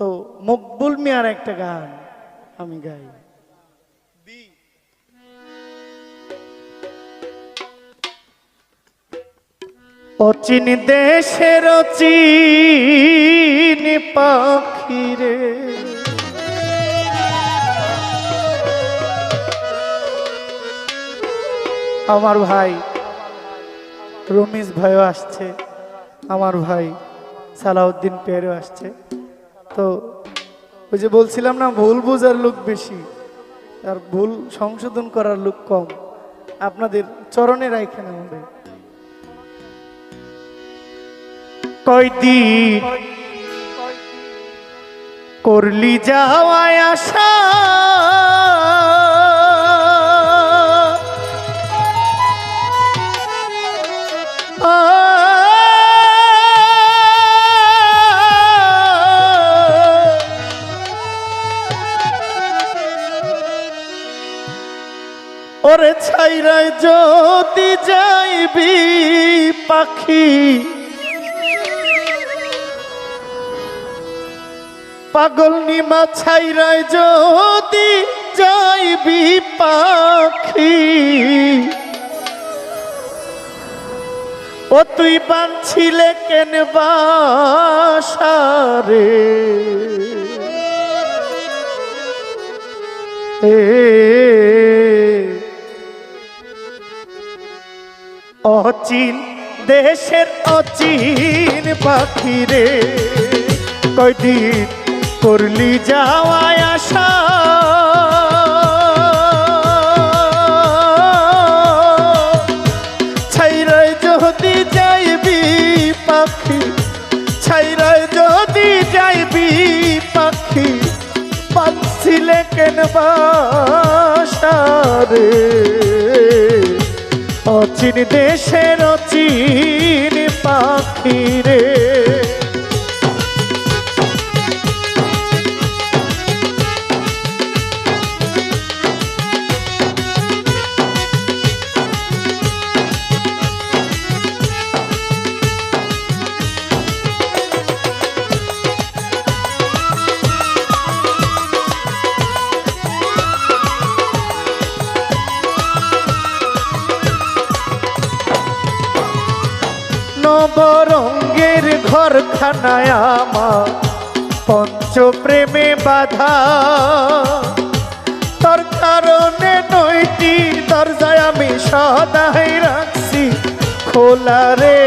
তো মকবুল মিয়ার একটা গান আমি গাই। অচিন দেশের অচিন পাখিরে আমার ভাই রমিজ ভাইও আসছে, আমার ভাই সালাউদ্দিন পেয়ারও আসছে। তো ওই যে বলছিলাম না, ভুল বোঝার লোক বেশি আর ভুল সংশোধন করার লোক কম। আপনাদের চরণে রাখেন আমাদের। কয়দিন করলি যাওয়ায় আশা, ওরে ছাইরায় যদি যাইবি পাখি, পাগল নিমা ছাইরায় যদি যাইবি পাখি, ও তুই বাঁধছিলে কেন বাসারে, অচিন দেশের অচিন পাখিরে কয়দিন করলি যাওয়ায় আশা, ছাইরায় যদি যাইবি পাখি, ছাইরায় যদি যাইবি পাখি, বাঁধছিলে কেন বাসারে, অচিন দেশের অচিন পাখিরে। নবরঙ্গের ঘরখানায় আমার পঞ্চপ্রেমে বাধা, তোর কারণে নয়টি দরজায় আমি সদাই রাখছি খোলা রে,